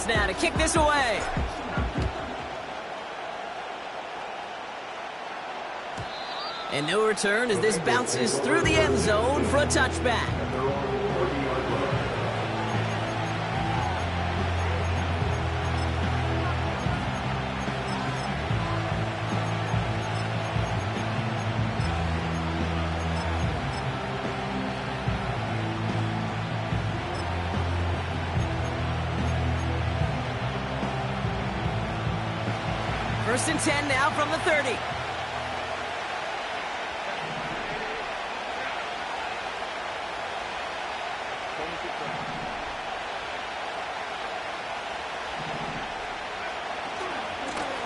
pass now to kick this away. And no return as this bounces through the end zone for a touchback. First and 10 now from the 30.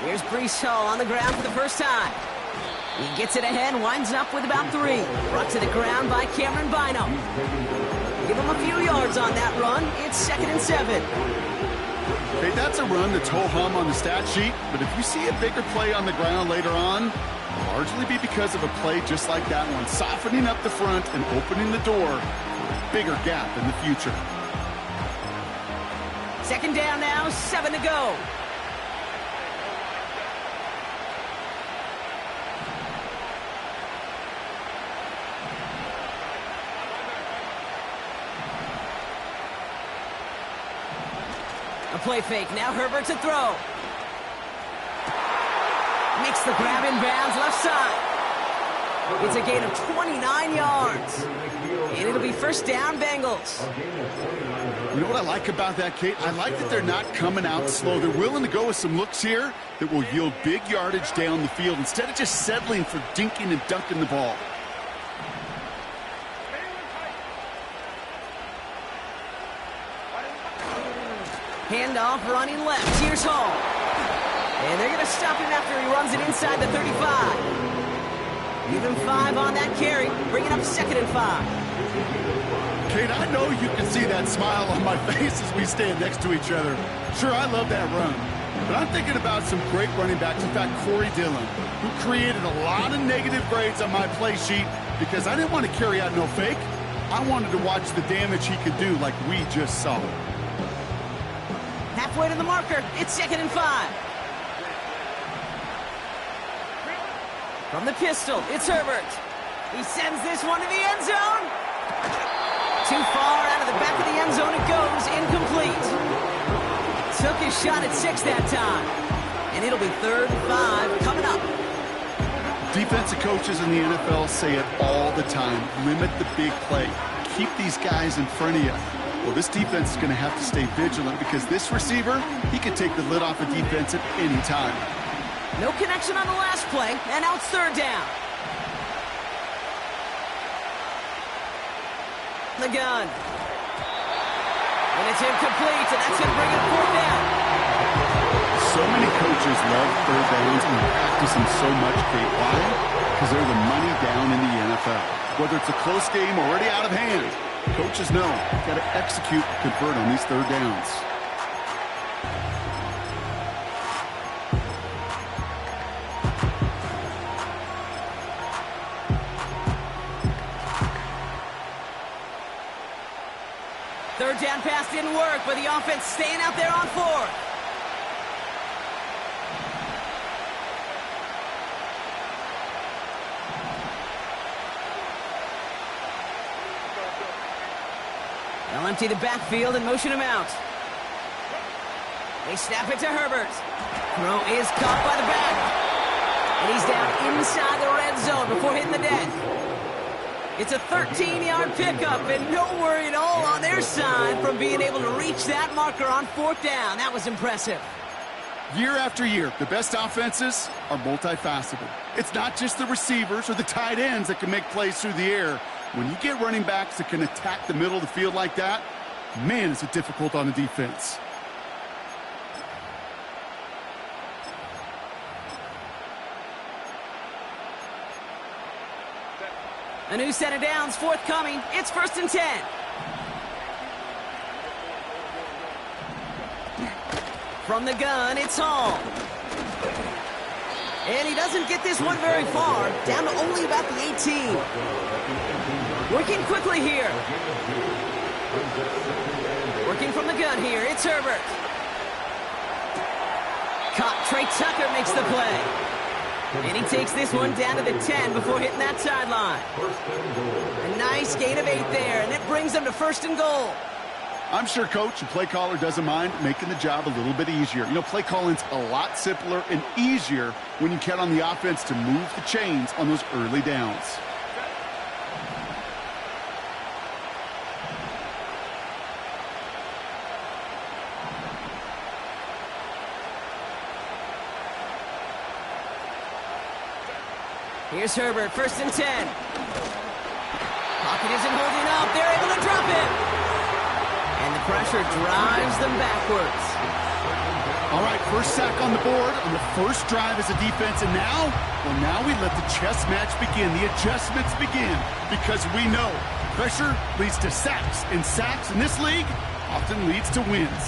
Here's Brees Hall on the ground for the first time. He gets it ahead, winds up with about 3. Brought to the ground by Cameron Bynum. Give him a few yards on that run. It's 2nd and 7. Okay, that's a run that's ho-hum on the stat sheet, but if you see a bigger play on the ground later on, it'll largely be because of a play just like that one, softening up the front and opening the door for a bigger gap in the future. 2nd down now, 7 to go. A play fake, now Herbert to throw. Makes the grab in bounds, left side. It's a gain of 29 yards. And it'll be first down, Bengals. You know what I like about that, Kate? I like that they're not coming out slow. They're willing to go with some looks here that will yield big yardage down the field instead of just settling for dinking and dunking the ball. Handoff running left. Here's Hall. And they're going to stop him after he runs it inside the 35. Give him 5 on that carry. Bringing up 2nd and 5. Kate, I know you can see that smile on my face as we stand next to each other. Sure, I love that run. But I'm thinking about some great running backs. In fact, Corey Dillon, who created a lot of negative grades on my play sheet because I didn't want to carry out no fake. I wanted to watch the damage he could do like we just saw. Halfway to the marker. It's 2nd and 5. From the pistol, it's Herbert. He sends this one to the end zone. Too far out of the back of the end zone it goes. Incomplete. Took his shot at 6 that time. And it'll be 3rd and 5 coming up. Defensive coaches in the NFL say it all the time. Limit the big play. Keep these guys in front of you. Well, this defense is going to have to stay vigilant because this receiver, he can take the lid off a defense at any time. No connection on the last play, and now it's 3rd down. The gun. And it's incomplete, and that's going to bring it 4th down. So many coaches love 3rd downs and practice them so much, Kate. Why? Because they're the money down in the NFL. Whether it's a close game already out of hand, coaches know you've got to execute and convert on these 3rd downs. Third down pass didn't work, but the offense staying out there on 4th. They'll empty the backfield and motion him out. They snap it to Herbert. Throw is caught by the back. And he's down inside the red zone before hitting the deck. It's a 13-yard pickup, and no worry at all on their side from being able to reach that marker on 4th down. That was impressive. Year after year, the best offenses are multifaceted. It's not just the receivers or the tight ends that can make plays through the air. When you get running backs that can attack the middle of the field like that, man, is it difficult on the defense. A new set of downs forthcoming. It's 1st and 10. From the gun, it's Hall. And he doesn't get this one very far, down to only about the 18. Working quickly here. Working from the gun here, it's Herbert. Trey Tucker makes the play. And he takes this one down to the 10 before hitting that sideline. A nice gain of 8 there, and it brings them to 1st and goal. I'm sure coach and play caller doesn't mind making the job a little bit easier. You know, play calling's a lot simpler and easier when you count on the offense to move the chains on those early downs. Here's Herbert, 1st and 10. Pocket isn't holding up. They're able to drop it. And the pressure drives them backwards. All right, first sack on the board on the first drive as a defense. And now, well, now we let the chess match begin. The adjustments begin because we know pressure leads to sacks. And sacks in this league often leads to wins.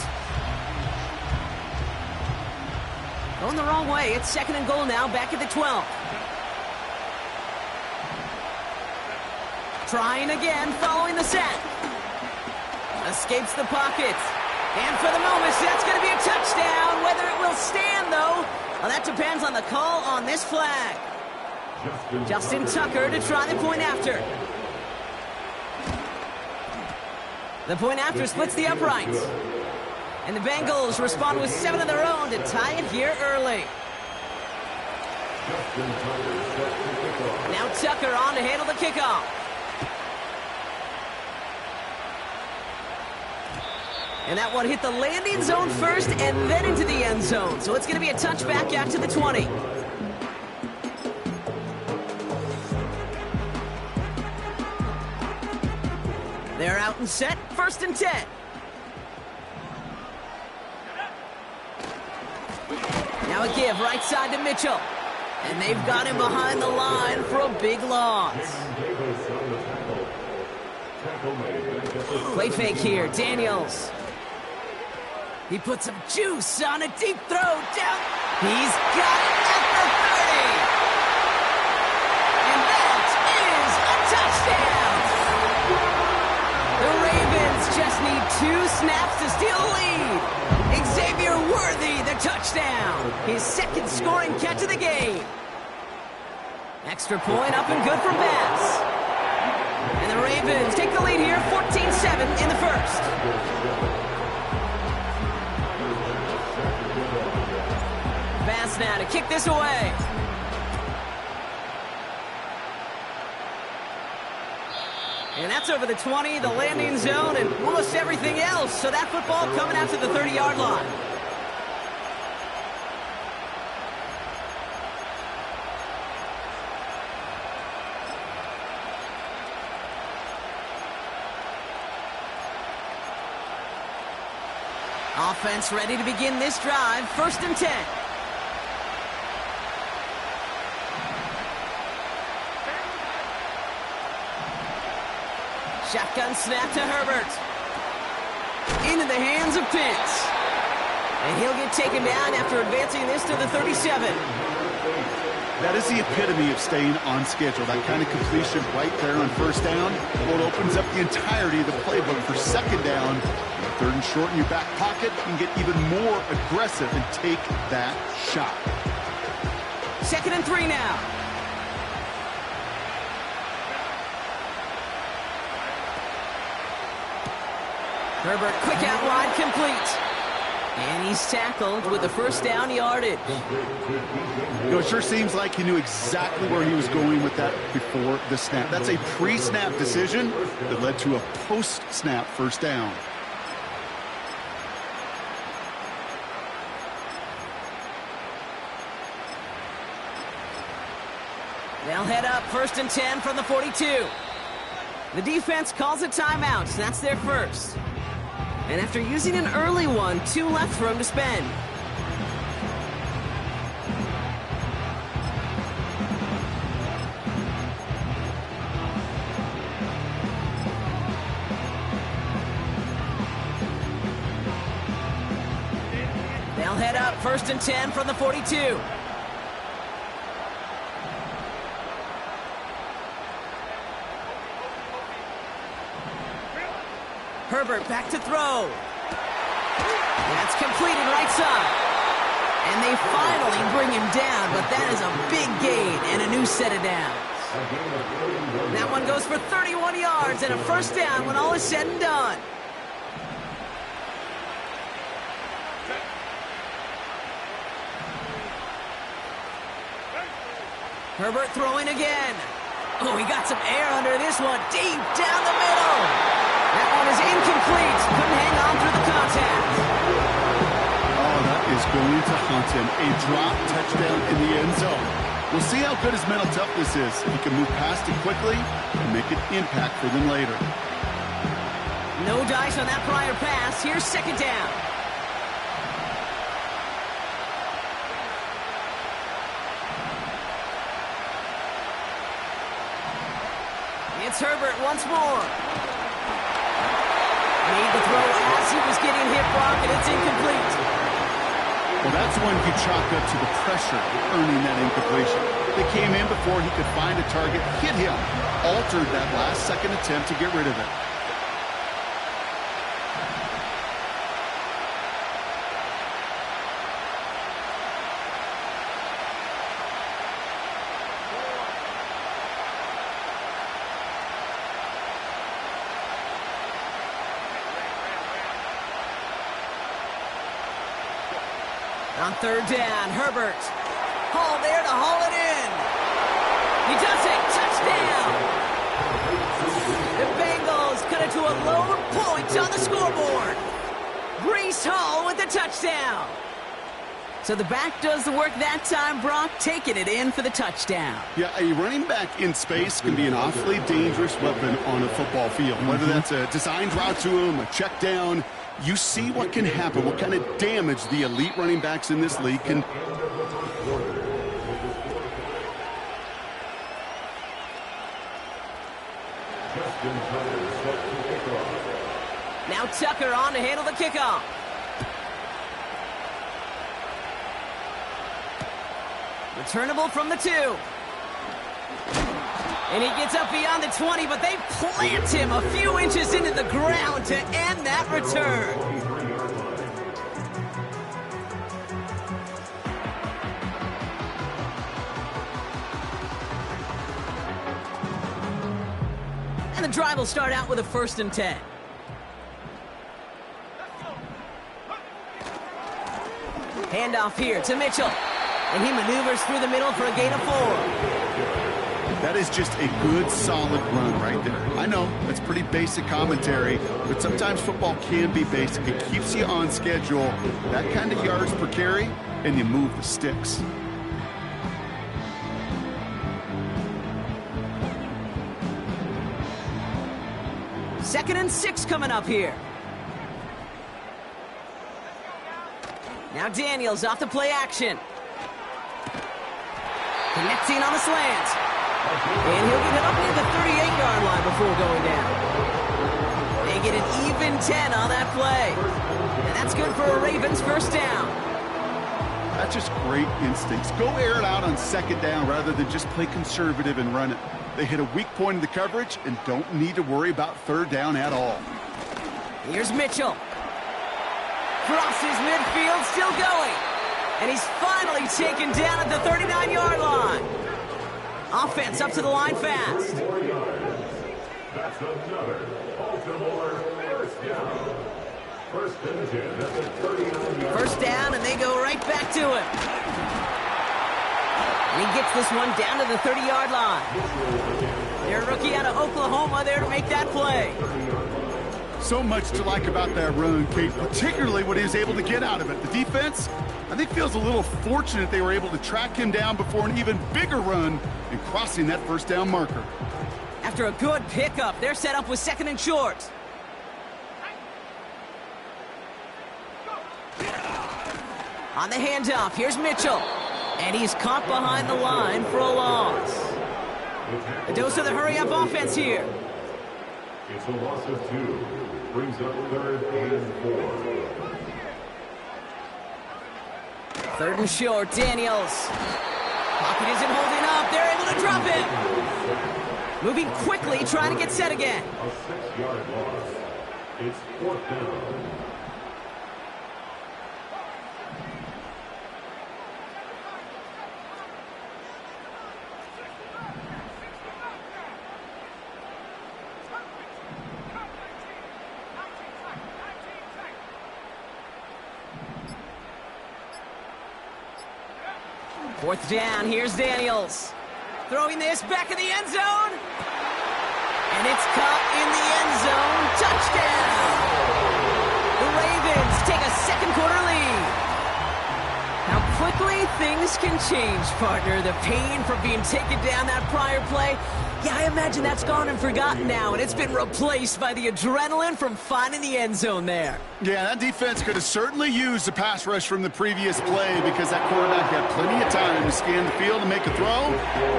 Going the wrong way. It's 2nd and goal now, back at the 12. Trying again, following the sack. Escapes the pocket. And for the moment, that's going to be a touchdown. Whether it will stand, though, well, that depends on the call on this flag. Justin Tucker to try the point after. The point after splits the uprights. And the Bengals respond with 7 of their own to tie it here early. Now Tucker on to handle the kickoff. And that one hit the landing zone first and then into the end zone. So it's going to be a touchback out to the 20. They're out and set, 1st and 10. Now a give right side to Mitchell. And they've got him behind the line for a big loss. Play fake here, Daniels. He puts some juice on a deep throw down. He's got it at the 30. And that is a touchdown. The Ravens just need 2 snaps to steal the lead. Xavier Worthy, the touchdown. His 2nd scoring catch of the game. Extra point up and good for Bass. And the Ravens take the lead here, 14-7 in the 1st. Bass now to kick this away. And that's over the 20, the landing zone, and almost everything else. So that football coming out to the 30-yard line. Offense ready to begin this drive, 1st and 10. Shotgun snap to Herbert. Into the hands of Pitts. And he'll get taken down after advancing this to the 37. That is the epitome of staying on schedule. That kind of completion right there on 1st down. Well, it opens up the entirety of the playbook for 2nd down. 3rd and short in your back pocket. You can get even more aggressive and take that shot. 2nd and 3 now. Herbert, quick out wide, complete. And he's tackled with the 1st down yardage. You know, it sure seems like he knew exactly where he was going with that before the snap. That's a pre-snap decision that led to a post-snap 1st down. They'll head up 1st and 10 from the 42. The defense calls a timeout. That's their 1st. And after using an early one, 2 left for him to spend. They'll head up 1st and 10 from the 42. Herbert back to throw. That's completed right side. And they finally bring him down, but that is a big gain and a new set of downs. That one goes for 31 yards and a first down when all is said and done. Herbert throwing again. Oh, he got some air under this one. Deep down the middle. That one is incomplete. Couldn't hang on through the contact. Oh, that is going to haunt him. A drop touchdown in the end zone. We'll see how good his mental toughness is. If he can move past it quickly and make an impact for them later. No dice on that prior pass. Here's second down. It's Herbert once more. Made the throw as he was getting hit, Brock, and it's incomplete. Well, that's one you chalk up to the pressure earning that incompletion. They came in before he could find a target, hit him, altered that last-second attempt to get rid of it. On third down, Herbert. Hall there to haul it in. He does it. Touchdown. The Bengals cut it to a lone point on the scoreboard. Breece Hall with the touchdown. So the back does the work that time, Brock, taking it in for the touchdown. Yeah, a running back in space can be an awfully dangerous weapon on a football field. Whether that's a designed route to him, a check down, you see what can happen, what kind of damage the elite running backs in this league can. Now Tucker on to handle the kickoff. Returnable from the 2. And he gets up beyond the 20, but they plant him a few inches into the ground to end that return. And the drive will start out with a 1st and 10. Handoff here to Mitchell. And he maneuvers through the middle for a gain of 4. That is just a good, solid run right there. I know, that's pretty basic commentary, but sometimes football can be basic. It keeps you on schedule. That kind of yards per carry, and you move the sticks. Second and 6 coming up here. Now Daniels off the play action. Connecting on the slant. And he'll get it up near the 38-yard line before going down. They get an even 10 on that play. And that's good for a Ravens first down. That's just great instincts. Go air it out on second down rather than just play conservative and run it. They hit a weak point in the coverage and don't need to worry about third down at all. Here's Mitchell. Crosses midfield, still going. And he's finally taken down at the 39-yard line. Offense up to the line fast. That's another Baltimore first down. First down, and they go right back to him. And he gets this one down to the 30-yard line. Their rookie out of Oklahoma there to make that play. So much to like about that run, Kate, particularly what he was able to get out of it. The defense, I think, feels a little fortunate they were able to track him down before an even bigger run and crossing that first down marker. After a good pickup, they're set up with second and short. On the handoff, here's Mitchell. And he's caught behind the line for a loss. A dose of the hurry-up offense here. It's a loss of 2. Brings up 3rd and 4. Third and short, Daniels. Pocket isn't holding up. They're able to drop it. Moving quickly, trying to get set again. A 6-yard loss. It's 4th down. Fourth down, here's Daniels. Throwing this back in the end zone. And it's caught in the end zone. Touchdown! The Ravens take a second quarter lead. How quickly things can change, partner. The pain from being taken down that prior play, yeah, I imagine that's gone and forgotten now, and it's been replaced by the adrenaline from finding the end zone there. Yeah, that defense could have certainly used the pass rush from the previous play because that quarterback had plenty of time to scan the field and make a throw.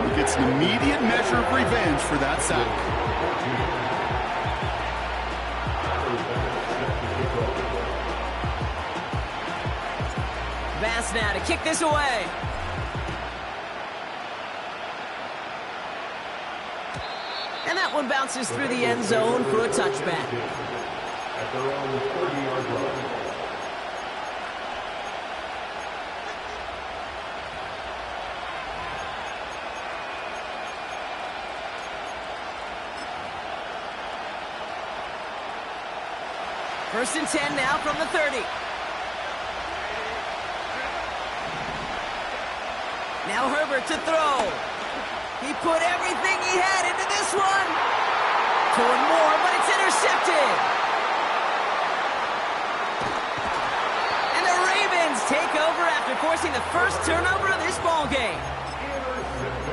He gets an immediate measure of revenge for that sack. Bass now to kick this away. And that one bounces through the end zone for a touchback. At their own 30-yard line. First and 10 now from the 30. Now Herbert to throw. He put everything he had into this one. Toward more, but it's intercepted. And the Ravens take over after forcing the first turnover of this ballgame.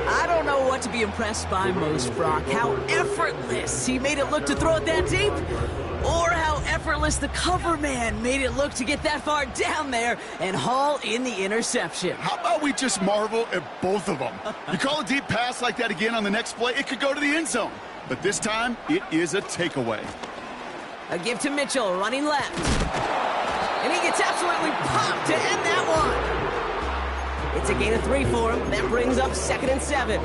I don't know what to be impressed by most, Brock. How effortless he made it look to throw it that deep, or how effortless the cover man made it look to get that far down there and haul in the interception. How about we just marvel at both of them? You call a deep pass like that again on the next play, it could go to the end zone. But this time, it is a takeaway. A give to Mitchell, running left. And he gets absolutely popped to end that one. It's a gain of 3 for him. That brings up 2nd and 7.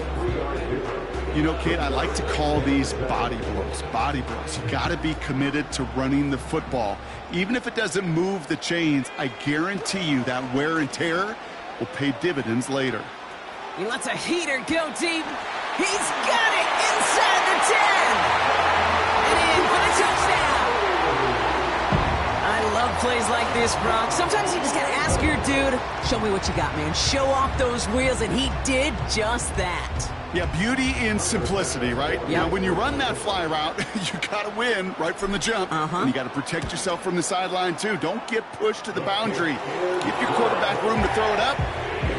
You know, kid, I like to call these body blows. Body blows. You got to be committed to running the football. Even if it doesn't move the chains, I guarantee you that wear and tear will pay dividends later. He lets a heater go deep. He's got it inside the 10. And in for the touchdown. I love plays like this, Brock. Sometimes you just got to ask your dude, show me what you got, man. Show off those wheels, and he did just that. Yeah, beauty in simplicity, right? Yep. Now, when you run that fly route, you got to win right from the jump. And you got to protect yourself from the sideline, too. Don't get pushed to the boundary. Give your quarterback room to throw it up.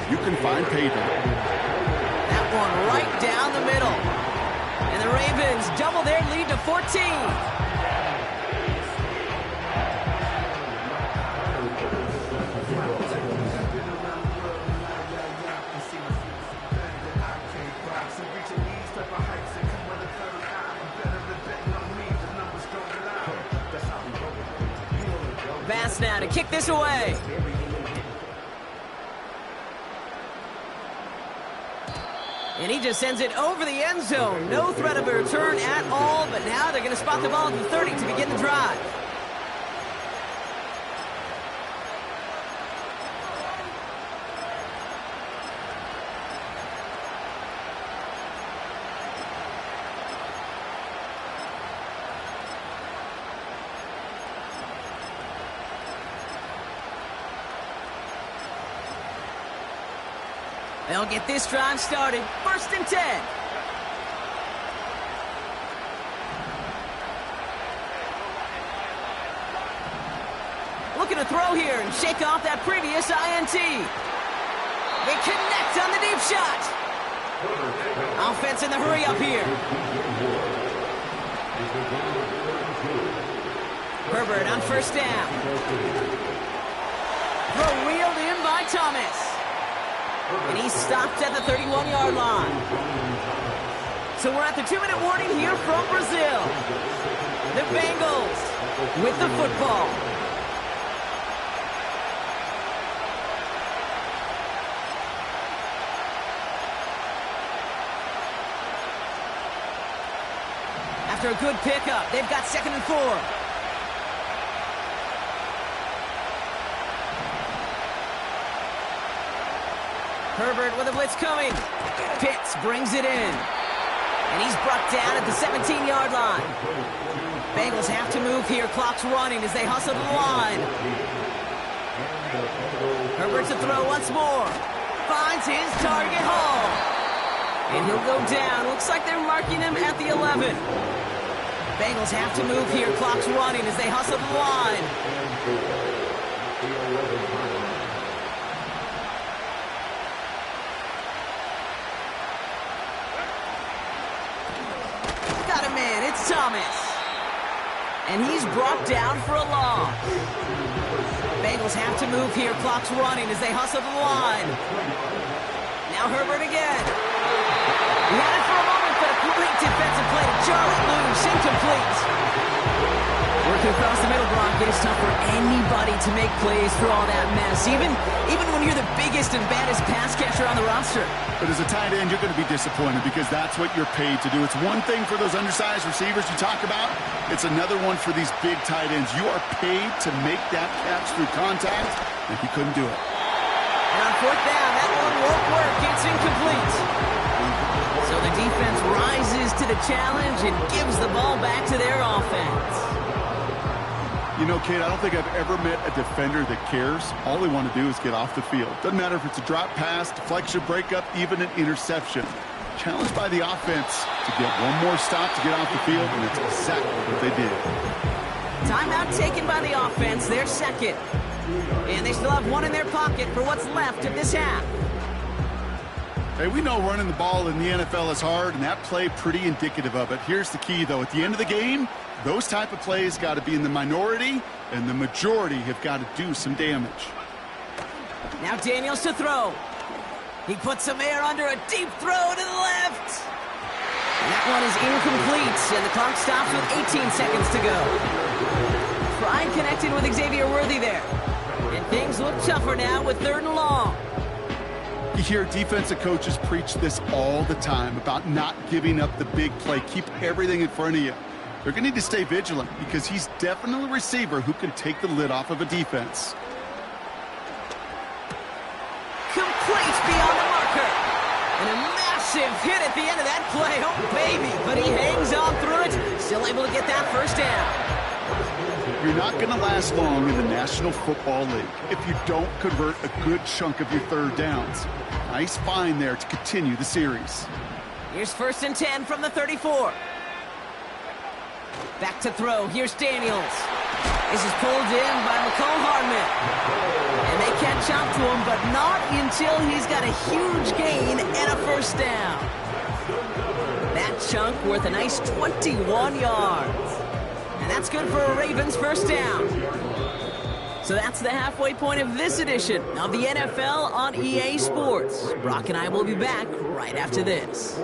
You can find payback. That one right down the middle. And the Ravens double their lead to 14. Bass now to kick this away. And he just sends it over the end zone. No threat of a return at all, but now they're going to spot the ball at the 30 to begin the drive. They'll get this drive started. 1st and 10. Looking to throw here and shake off that previous INT. They connect on the deep shot. Offense in the hurry up here. Herbert on 1st down. Throw wheeled in by Thomas. And he stopped at the 31-yard line. So we're at the 2-minute warning here from Brazil. The Bengals with the football. After a good pickup, they've got 2nd and 4. Herbert with a blitz coming. Pitts brings it in. And he's brought down at the 17-yard line. Bengals have to move here. Clock's running as they hustle to the line. Herbert to throw once more. finds his target, Hall. And he'll go down. Looks like they're marking him at the 11. Bengals have to move here. Clock's running as they hustle the line. Got a man. It's Thomas. And he's brought down for a loss. Bengals have to move here. Clock's running as they hustle the line. Now Herbert again. He had it for a moment, but a great defensive play to Charlie loose, incomplete. Working across the middle, Brock, it's tough for anybody to make plays through all that mess, even when you're the biggest and baddest pass catcher on the roster. But as a tight end, you're going to be disappointed because that's what you're paid to do. It's one thing for those undersized receivers you talk about. It's another one for these big tight ends. You are paid to make that catch through contact, and he couldn't do it. And on fourth down, that one won't work. It's incomplete. So the defense rises to the challenge and gives the ball back to their offense. You know, Kate, I don't think I've ever met a defender that cares. All they want to do is get off the field. Doesn't matter if it's a drop pass, deflection, breakup, even an interception. Challenged by the offense to get one more stop to get off the field, and it's exactly what they did. Timeout taken by the offense, their second. And they still have one in their pocket for what's left of this half. Hey, we know running the ball in the NFL is hard, and that play pretty indicative of it. Here's the key, though. At the end of the game, those type of plays got to be in the minority, and the majority have got to do some damage. Now Daniels to throw. He puts some air under a deep throw to the left. And that one is incomplete, and the clock stops with 18 seconds to go. Pride connected with Xavier Worthy there. And things look tougher now with 3rd and long. You hear defensive coaches preach this all the time about not giving up the big play. Keep everything in front of you. They're going to need to stay vigilant because he's definitely a receiver who can take the lid off of a defense. Complete beyond the marker. And a massive hit at the end of that play. Oh, baby. But he hangs on through it. Still able to get that first down. You're not going to last long in the National Football League if you don't convert a good chunk of your 3rd downs. Nice find there to continue the series. Here's 1st and 10 from the 34. Back to throw. Here's Daniels. This is pulled in by McCole Hardman. And they catch up to him, but not until he's got a huge gain and a first down. That chunk worth a nice 21 yards. And that's good for a Ravens first down. So that's the halfway point of this edition of the NFL on EA Sports. Brock and I will be back right after this.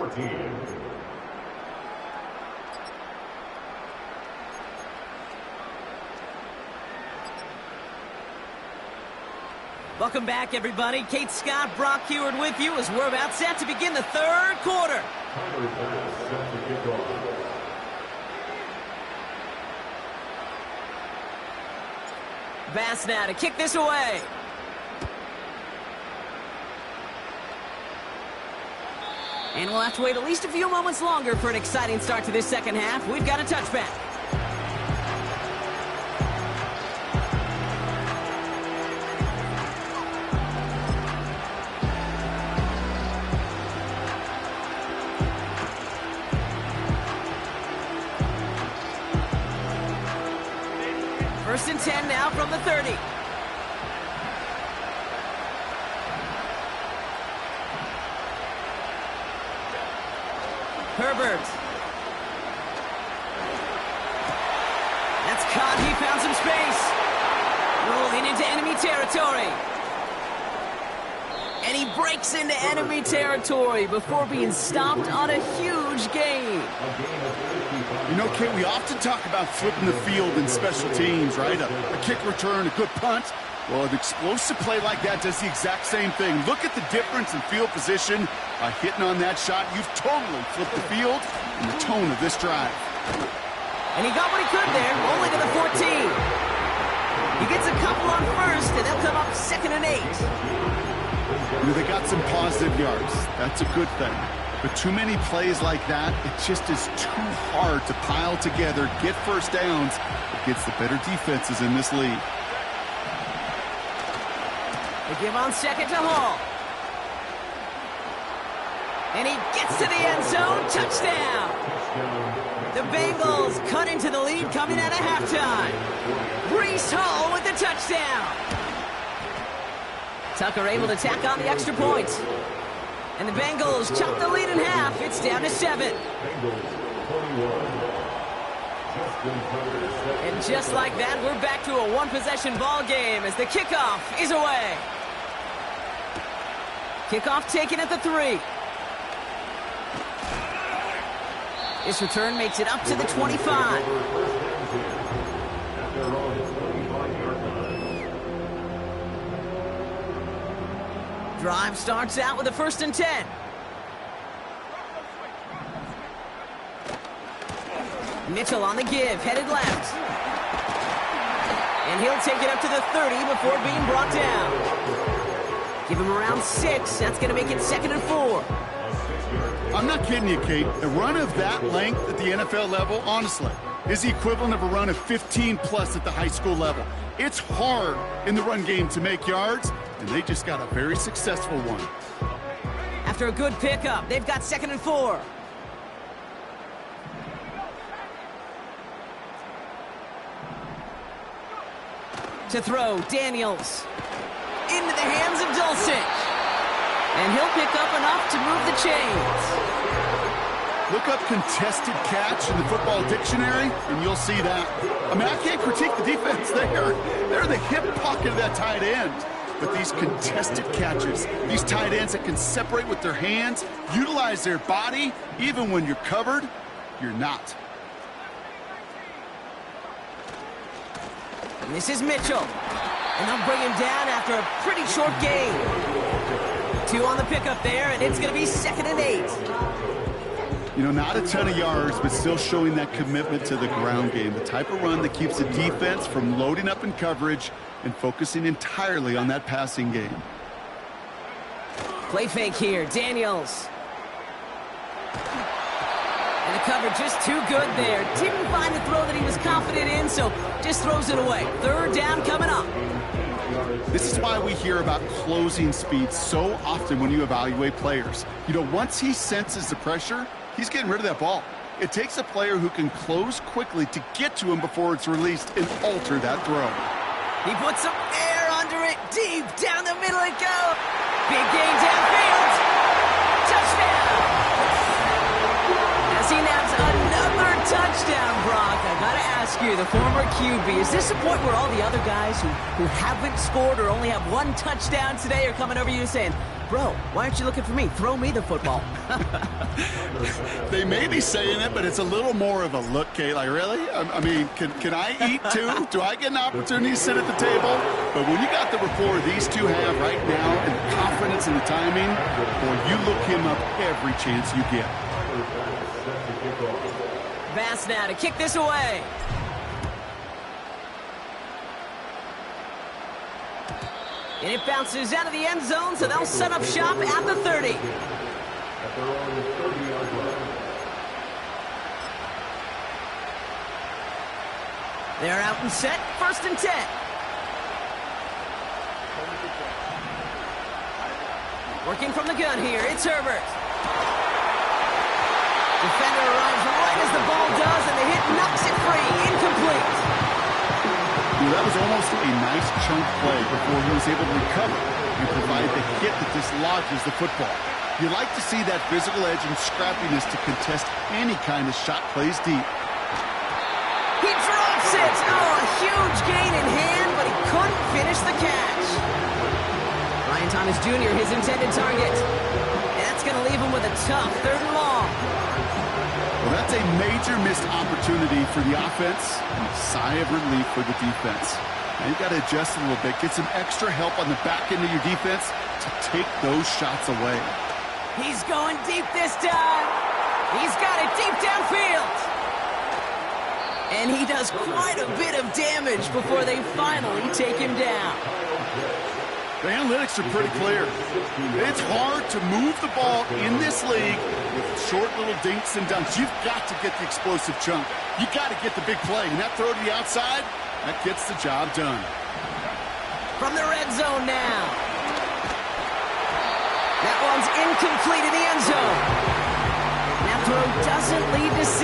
Welcome back, everybody. Kate Scott, Brock Heward with you as we're about set to begin the 3rd quarter. Bass now to kick this away. And we'll have to wait at least a few moments longer for an exciting start to this second half. We've got a touchback. First and 10 now from the 30. Herbert. That's caught. He found some space. Rolling into enemy territory. And he breaks into enemy territory before being stopped on a huge gain. You know, Kate, we often talk about flipping the field in special teams, right? A kick return, a good punt. Well, an explosive play like that does the exact same thing. Look at the difference in field position. By hitting on that shot, you've totally flipped the field and the tone of this drive. And he got what he could there, rolling to the 14. He gets a couple on first, and they'll come up 2nd and 8. You know, they got some positive yards. That's a good thing. But too many plays like that, it just is too hard to pile together, get first downs against the better defenses in this league. They give on 2nd to Hall. And he gets to the end zone. Touchdown. The Bengals cut into the lead coming out of halftime. Breece Hall with the touchdown. Tucker able to tack on the extra point. And the Bengals chop the lead in half. It's down to 7. And just like that, we're back to a one-possession ball game as the kickoff is away. Kickoff taken at the 3. This return makes it up to the 25. Drive starts out with a 1st and 10. Mitchell on the give, headed left. And he'll take it up to the 30 before being brought down. Give him around 6. That's going to make it 2nd and 4. I'm not kidding you, Kate. A run of that length at the NFL level, honestly, is the equivalent of a run of 15-plus at the high school level. It's hard in the run game to make yards, and they just got a very successful one. After a good pickup, they've got 2nd and 4. To throw, Daniels. Into the hands of Dulcich. And he'll pick up enough to move the chains. Look up contested catch in the football dictionary, and you'll see that. I mean, I can't critique the defense there. They're in the hip pocket of that tight end. But these contested catches, these tight ends that can separate with their hands, utilize their body, even when you're covered, you're not. And this is Mitchell. And they'll bring him down after a pretty short gain. 2 on the pickup there, and it's going to be 2nd and 8. You know, not a ton of yards, but still showing that commitment to the ground game. The type of run that keeps the defense from loading up in coverage and focusing entirely on that passing game. Play fake here, Daniels. And the coverage just too good there. Didn't find the throw that he was confident in, so just throws it away. 3rd down coming up. This is why we hear about closing speed so often when you evaluate players. You know, once he senses the pressure, he's getting rid of that ball. It takes a player who can close quickly to get to him before it's released and alter that throw. He puts some air under it. Deep down the middle it goes. Big gain downfield. Touchdown. As he naps another touchdown, Brock. I gotta ask you, the former QB, is this a point where all the other guys who haven't scored or only have 1 touchdown today are coming over you saying, bro, why aren't you looking for me? Throw me the football. They may be saying it, but it's a little more of a look, Kate. Like, really? I mean, can I eat too? Do I get an opportunity to sit at the table? But when you got the rapport these two have right now and the confidence and the timing, boy, you look him up every chance you get. Bass now to kick this away. And it bounces out of the end zone, so they'll set up shop at the 30. They're out and set, 1st and 10. Working from the gun here, it's Herbert. Defender arrives right as the ball does, and the hit knocks it free, incomplete. That was almost a nice chunk play before he was able to recover and provide the hit that dislodges the football. You like to see that physical edge and scrappiness to contest any kind of shot plays deep. He drops it! Oh, a huge gain in hand, but he couldn't finish the catch. Ryan Thomas Jr., his intended target. And that's going to leave him with a tough 3rd and long. Well, that's a major missed opportunity for the offense and a sigh of relief for the defense. Now you've got to adjust a little bit, get some extra help on the back end of your defense to take those shots away. He's going deep this time. He's got it deep downfield. And he does quite a bit of damage before they finally take him down. The analytics are pretty clear. It's hard to move the ball in this league with short little dinks and dunks. You've got to get the explosive chunk. You've got to get the big play. And that throw to the outside, that gets the job done. From the red zone now. That one's incomplete in the end zone. That throw doesn't lead to 6.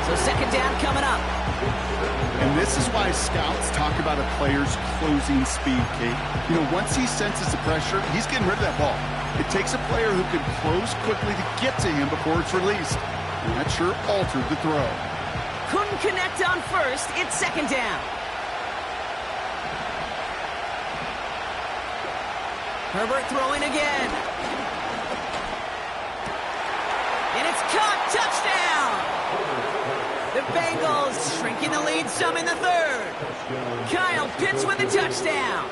So second down coming up. And this is why scouts talk about a player's closing speed, Kate. You know, once he senses the pressure, he's getting rid of that ball. It takes a player who can close quickly to get to him before it's released. And that sure altered the throw. Couldn't connect on first. It's second down. Herbert throwing again. And it's caught. Touchdown! The Bengals shrinking the lead some in the third. Kyle Pitts with a touchdown.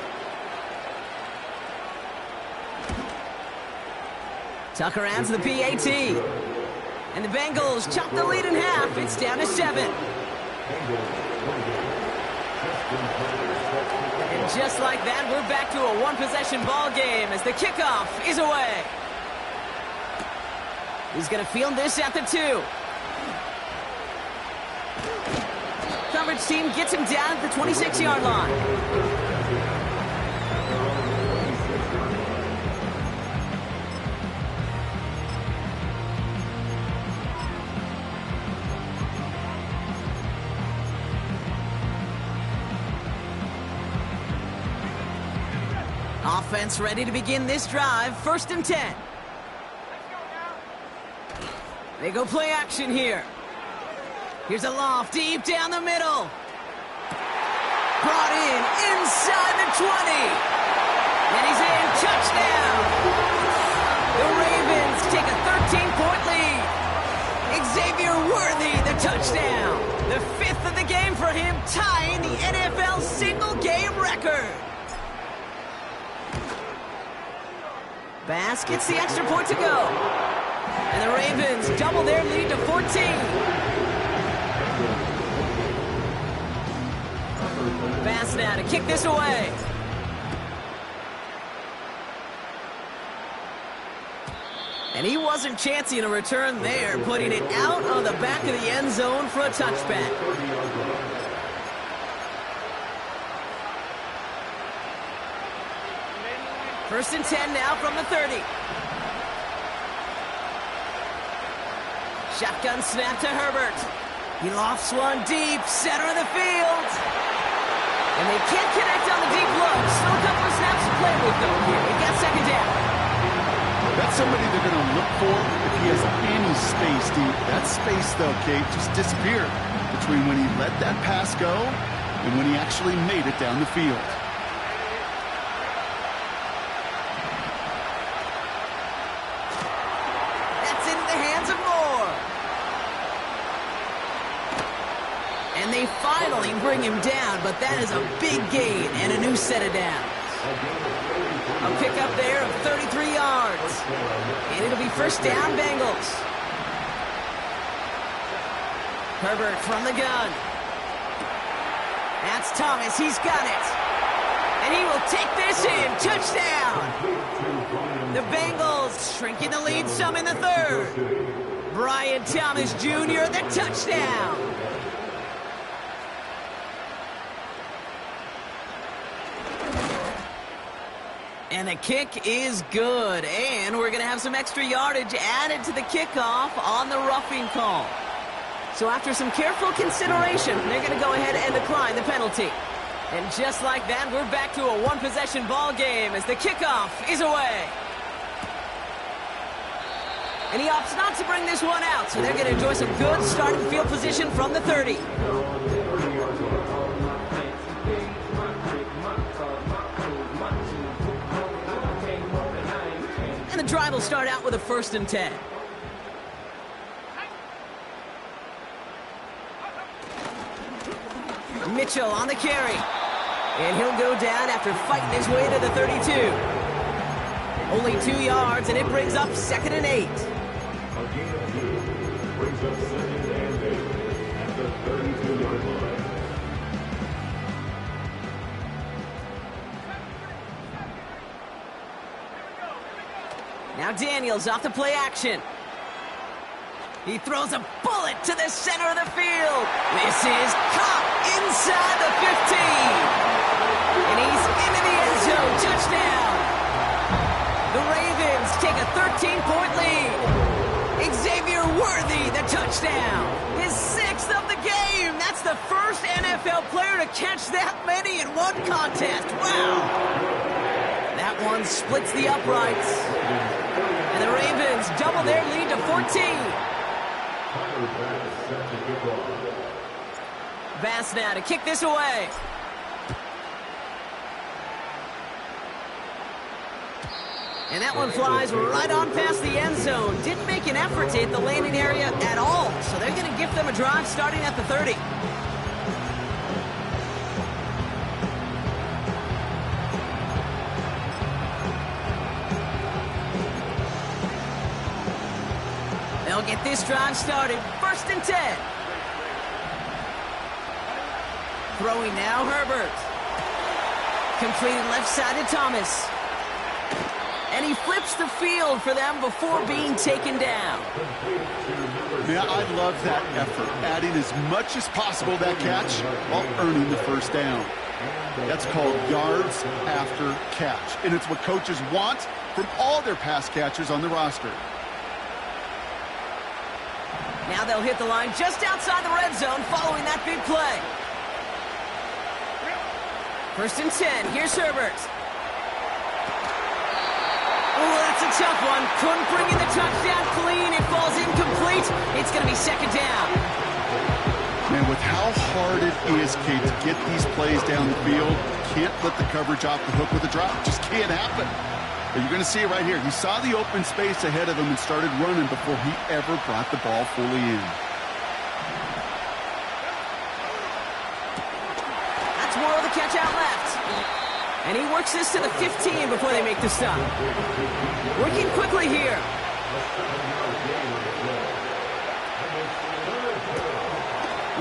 Tucker adds the PAT. And the Bengals chop the lead in half. It's down to 7. And just like that, we're back to a one-possession ball game as the kickoff is away. He's going to field this at the 2. Coverage team gets him down at the 26-yard line. Offense ready to begin this drive. 1st and 10. They go play action here. Here's a loft deep down the middle. Brought in inside the 20. And he's in. Touchdown. The Ravens take a 13-point lead. Xavier Worthy, the touchdown. The 5th of the game for him, tying the NFL single-game record. Bass gets the extra point to go. And the Ravens double their lead to 14. Bass now to kick this away. And he wasn't chancing a return there, putting it out on the back of the end zone for a touchback. First and 10 now from the 30. Shotgun snap to Herbert. He lofts one deep, center of the field. And they can't connect on the deep look. Still a couple of snaps to play with, though, here. He got second down. That's somebody they're going to look for if he has any space deep. That space, though, Kate, just disappeared between when he let that pass go and when he actually made it down the field. That's into the hands of Moore. And they finally bring him down, but that is a big gain and a new set of downs. A pickup there of 33 yards. And it'll be first down, Bengals. Herbert from the gun. That's Thomas. He's got it. And he will take this in. Touchdown. The Bengals shrinking the lead some in the third. Brian Thomas Jr., the touchdown. And the kick is good. And we're going to have some extra yardage added to the kickoff on the roughing call. So after some careful consideration, they're going to go ahead and decline the penalty. And just like that, we're back to a one-possession ball game as the kickoff is away. And he opts not to bring this one out, so they're going to enjoy some good starting field position from the 30. And the drive will start out with a 1st and 10. Mitchell on the carry. And he'll go down after fighting his way to the 32. Only 2 yards, and it brings up 2nd and 8. A gain of 2 brings up 2nd and 8 at the 32-yard line. Now Daniels off the play action. He throws a bullet to the center of the field. This is caught inside the 15. And he's into the end zone. Touchdown. The Ravens NFL player to catch that many in one contest. Wow. That one splits the uprights. And the Ravens double their lead to 14. Bass now to kick this away. And that one flies right on past the end zone. Didn't make an effort to hit the landing area at all. So they're going to give them a drive starting at the 30. They'll get this drive started. 1st and 10. Throwing now, Herbert. Completed left side to Thomas. And he flips the field for them before being taken down. Man, I love that effort, adding as much as possible to that catch while earning the first down. That's called yards after catch, and it's what coaches want from all their pass catchers on the roster. Now they'll hit the line just outside the red zone following that big play. 1st and 10. Here's Herbert. Oh, that's a tough one. Couldn't bring in the touchdown clean. It falls incomplete. It's going to be 2nd down. Man, with how hard it is, Kate, to get these plays down the field, can't let the coverage off the hook with a drop. Just can't happen. But you're going to see it right here. He saw the open space ahead of him and started running before he ever brought the ball fully in. That's more of the catch out left. And he works this to the 15 before they make the stop. Working quickly here.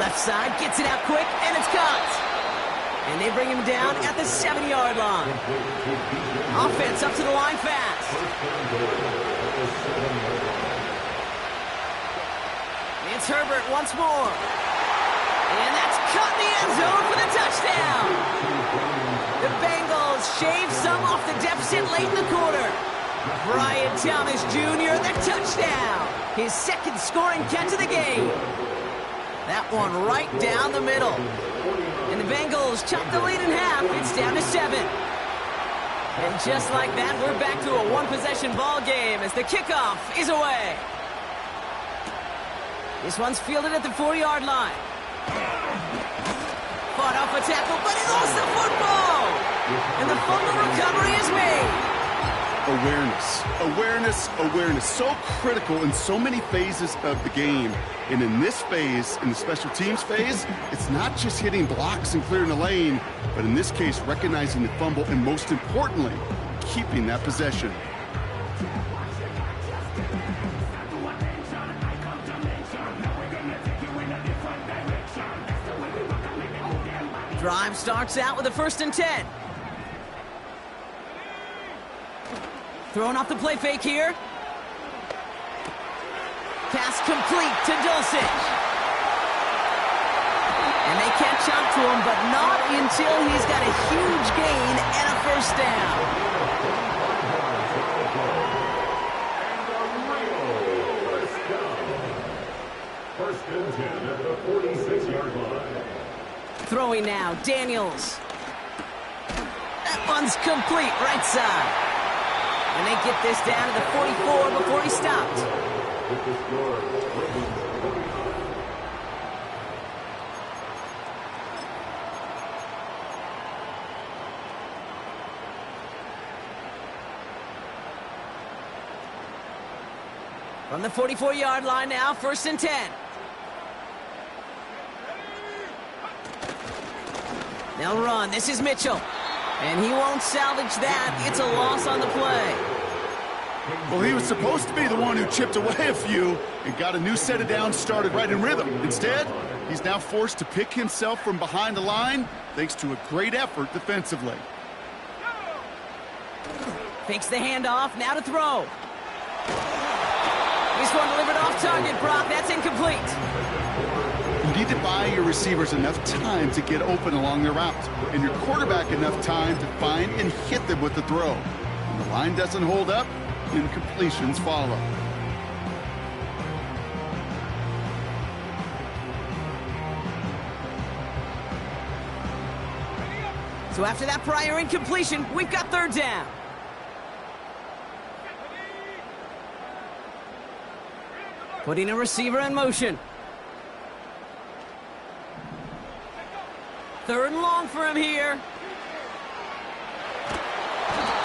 Left side, gets it out quick, and it's caught. And they bring him down at the 7-yard line. Offense up to the line fast. It's Herbert once more. And that's caught in the end zone for the touchdown. The Bengals shave some off the deficit late in the quarter. Brian Thomas Jr., the touchdown. His 2nd scoring catch of the game. That one right down the middle. And the Bengals chop the lead in half. It's down to 7. And just like that, we're back to a one-possession ball game as the kickoff is away. This one's fielded at the 4-yard line. Fought off a tackle, but he lost the football. And the fumble recovery is made. Awareness. So critical in so many phases of the game. And in this phase, in the special teams phase, it's not just hitting blocks and clearing the lane, but in this case, recognizing the fumble and most importantly, keeping that possession. Drive starts out with a 1st and 10. Throwing off the play fake here. Pass complete to Dulcich. And they catch up to him, but not until he's got a huge gain and a 1st down. First and 10 at the 46-yard line. Throwing now, Daniels. That one's complete, right side. And they get this down to the 44 before he stopped. With the score, From the 44-yard line now, 1st and 10. They'll run. This is Mitchell. And he won't salvage that. It's a loss on the play. Well, he was supposed to be the one who chipped away a few and got a new set of downs started right in rhythm. Instead, he's now forced to pick himself from behind the line thanks to a great effort defensively. Fakes the handoff. Now to throw. This one delivered off target, Brock. That's incomplete. You need to buy your receivers enough time to get open along their route, and your quarterback enough time to find and hit them with the throw. When the line doesn't hold up, incompletions follow. So after that prior incompletion, we've got third down. Putting a receiver in motion. Third and long for him here.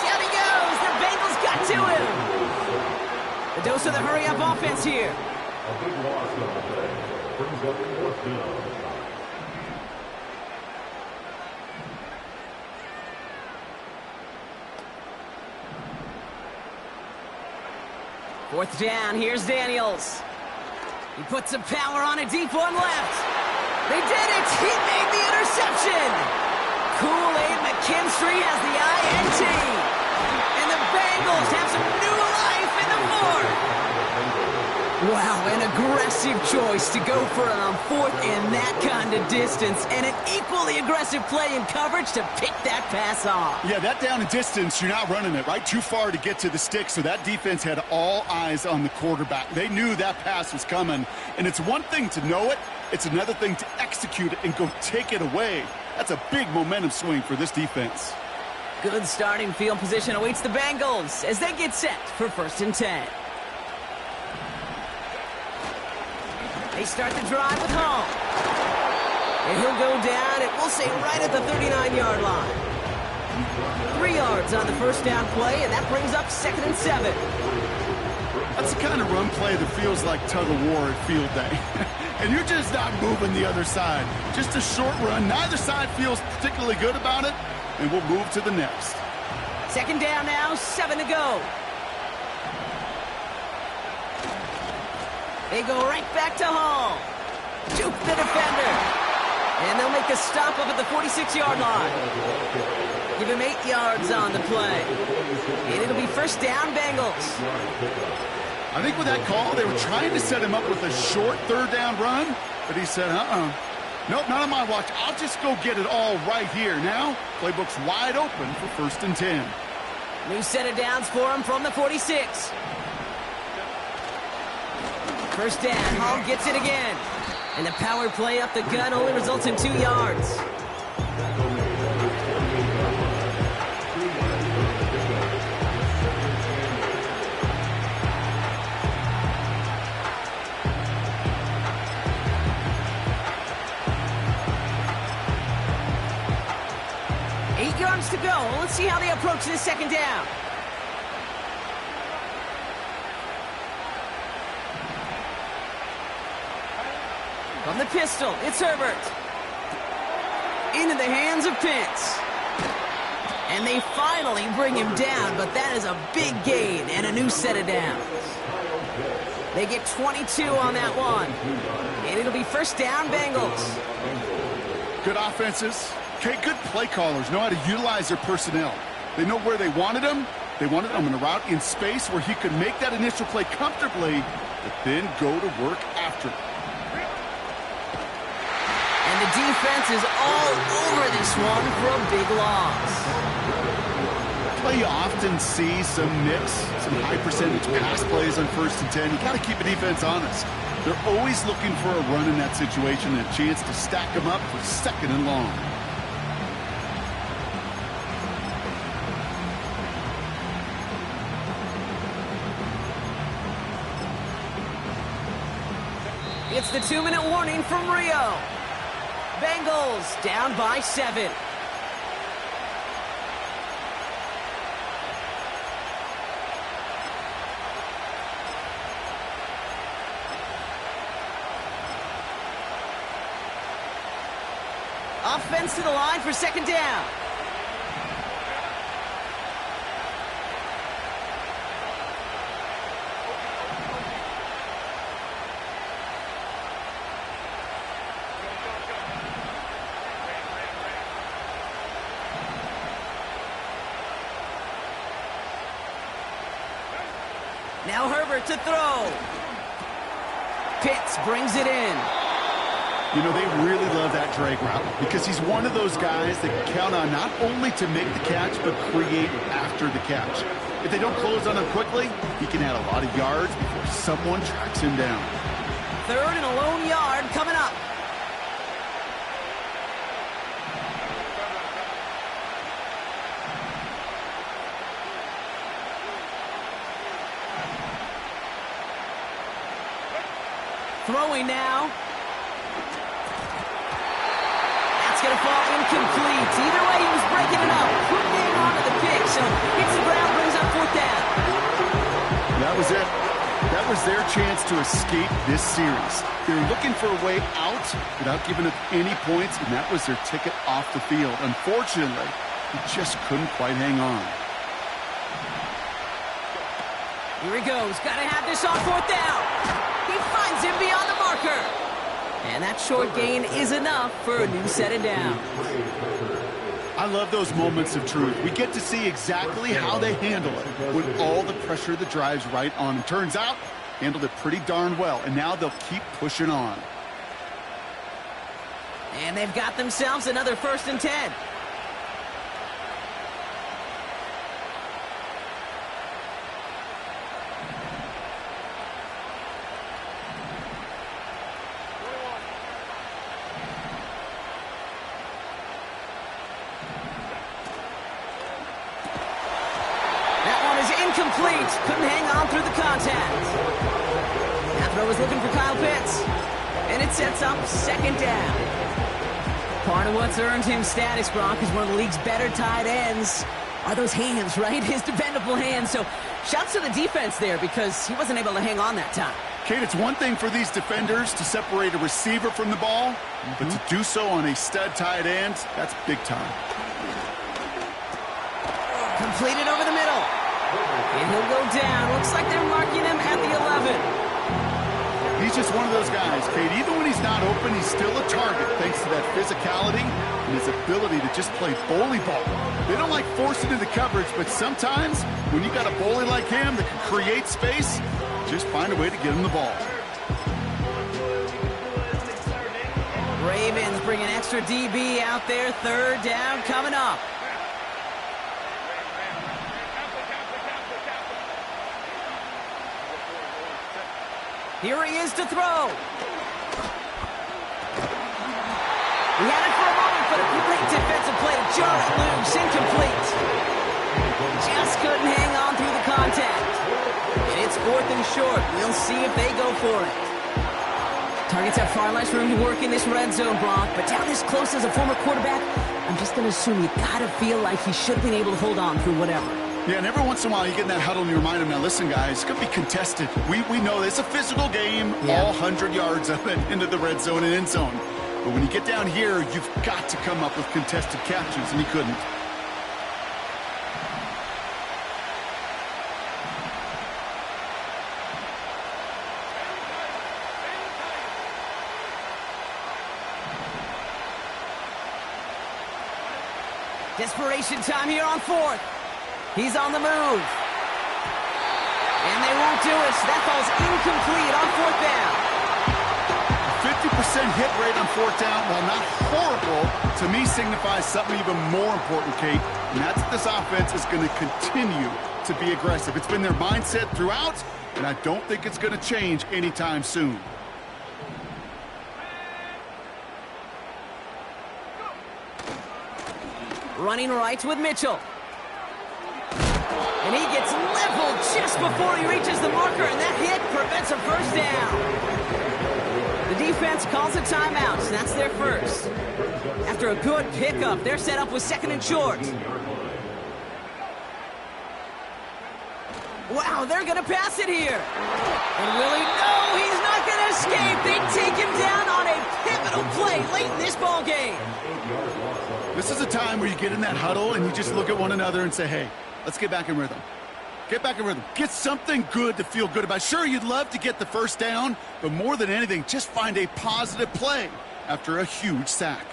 Down he goes. The Bengals got to him. The dose of the hurry-up offense here. A big loss on the play. Brings up fourth down. Fourth down, here's Daniels. He puts some power on a deep one left. They did it! He made the interception! Kool-Aid McKinstry has the INT. And the Bengals have some new life in the fourth. Wow, an aggressive choice to go for it on fourth and that kind of distance. And an equally aggressive play in coverage to pick that pass off. Yeah, that down and distance, you're not running it, right? Too far to get to the stick, so that defense had all eyes on the quarterback. They knew that pass was coming. And it's one thing to know it, it's another thing to execute it and go take it away. That's a big momentum swing for this defense. Good starting field position awaits the Bengals as they get set for 1st and 10. They start the drive with Hall. And he'll go down, and we'll say right at the 39-yard line. 3 yards on the first down play, and that brings up 2nd and 7. That's the kind of run play that feels like tug-of-war at field day. And you're just not moving the other side. Just a short run. Neither side feels particularly good about it, and we'll move to the next. 2nd down now, 7 to go. They go right back to Hall. Juke the defender. And they'll make a stop up at the 46-yard line. Give him 8 yards on the play. And it'll be 1st down, Bengals. I think with that call, they were trying to set him up with a short 3rd down run, but he said, nope, not on my watch. I'll just go get it all right here. Now, playbook's wide open for 1st and 10. New set of downs for him from the 46. 1st down, Hall gets it again. And the power play up the gut only results in 2 yards. Eight yards to go. Let's see how they approach this 2nd down. From the pistol, it's Herbert. Into the hands of Pitts. And they finally bring him down, but that is a big gain and a new set of downs. They get 22 on that one. And it'll be 1st down, Bengals. Good offenses. Okay, good play callers know how to utilize their personnel. They know where they wanted him. They wanted him in a route in space where he could make that initial play comfortably, but then go to work after. And the defense is all over this one for a big loss. Play you often see some mix, some high percentage pass plays on 1st and 10. You got to keep a defense honest. They're always looking for a run in that situation and a chance to stack them up for 2nd and long. It's the 2-minute warning from Rio. Bengals down by 7. Offense to the line for 2nd down. Now Herbert to throw. Pitts brings it in. You know, they really love that drag route because he's one of those guys that can count on not only to make the catch, but create after the catch. If they don't close on him quickly, he can add a lot of yards before someone tracks him down. 3rd and a lone yard coming up. Throwing now. That's going to fall incomplete. Either way, he was breaking it up. Couldn't hang on to the pick, so hits the ground, brings up 4th down. That was it. That was their chance to escape this series. They were looking for a way out without giving up any points, and that was their ticket off the field. Unfortunately, he just couldn't quite hang on. Here he goes. Got to have this on 4th down. He finds him beyond the marker. And that short gain is enough for a new set of downs. I love those moments of truth. We get to see exactly how they handle it when all the pressure that drives right on them. Turns out, handled it pretty darn well, and now they'll keep pushing on. And they've got themselves another 1st and 10. Incomplete. Couldn't hang on through the contact. That throw was looking for Kyle Pitts. And it sets up 2nd down. Part of what's earned him status, Brock, is one of the league's better tight ends. Are those hands, right? His dependable hands. So shouts to the defense there because he wasn't able to hang on that time. Kate, it's one thing for these defenders to separate a receiver from the ball, but to do so on a stud tight end, that's big time. Completed over the middle. And he'll go down. Looks like they're marking him at the 11. He's just one of those guys, Kate. Even when he's not open, he's still a target thanks to that physicality and his ability to just play bully ball. They don't like forcing into coverage, but sometimes when you got a bully like him that can create space, just find a way to get him the ball. Ravens bring an extra DB out there. 3rd down coming up. Here he is to throw. He had it for a moment, but a great defensive play to jar it loose. Incomplete. Just couldn't hang on through the contact. And it's 4th and short. We'll see if they go for it. Targets have far less room to work in this red zone, Brock. But down this close as a former quarterback, I'm just going to assume you got to feel like he should have been able to hold on through whatever. Yeah, and every once in a while you get in that huddle and you remind them, now listen, guys, it's going to be contested. We know it's a physical game, all 100 yards of it into the red zone and end zone. But when you get down here, you've got to come up with contested catches, and he couldn't. Desperation time here on 4th. He's on the move. And they won't do it. So that falls incomplete on 4th down. 50% hit rate on 4th down, while not horrible, to me signifies something even more important, Kate. And that's that this offense is going to continue to be aggressive. It's been their mindset throughout, and I don't think it's going to change anytime soon. Running right with Mitchell. And he gets leveled just before he reaches the marker, and that hit prevents a 1st down. The defense calls a timeout, and that's their 1st. After a good pickup, they're set up with 2nd and short. Wow, they're going to pass it here. And Willie, no, he's not going to escape. They take him down on a pivotal play late in this ball game. This is a time where you get in that huddle and you just look at one another and say, hey, let's get back in rhythm. Get back in rhythm. Get something good to feel good about. Sure, you'd love to get the 1st down, but more than anything, just find a positive play after a huge sack.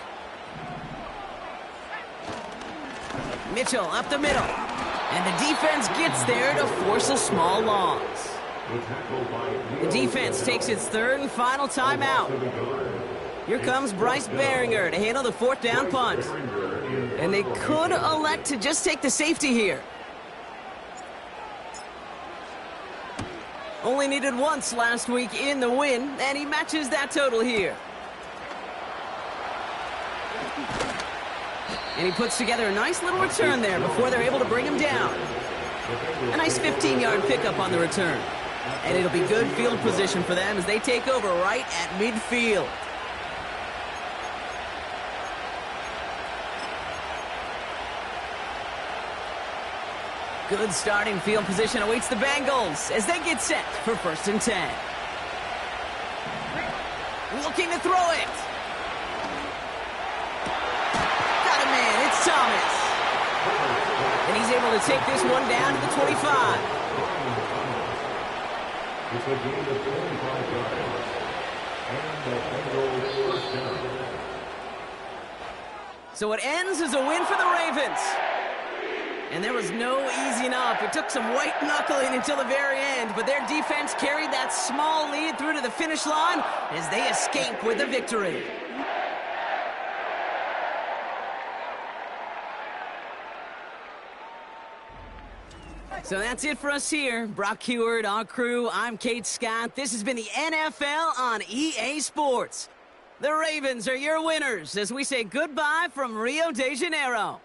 Mitchell up the middle. And the defense gets there to force a small loss. The defense takes its 3rd and final timeout. Here comes Bryce Behringer to handle the 4th down punt. And they could elect to just take the safety here. Only needed once last week in the win, and he matches that total here. And he puts together a nice little return there before they're able to bring him down. A nice 15-yard pickup on the return. And it'll be good field position for them as they take over right at midfield. Good starting field position awaits the Bengals as they get set for 1st and 10. Looking to throw it. Got a man, it's Thomas. And he's able to take this one down to the 25. It's a gain of 25 yards. And the Bengals first down. So it ends as a win for the Ravens. And there was no easing up. It took some white knuckling until the very end, but their defense carried that small lead through to the finish line as they escape with the victory. So that's it for us here. Brock Heward, our crew, I'm Kate Scott. This has been the NFL on EA Sports. The Ravens are your winners as we say goodbye from Rio de Janeiro.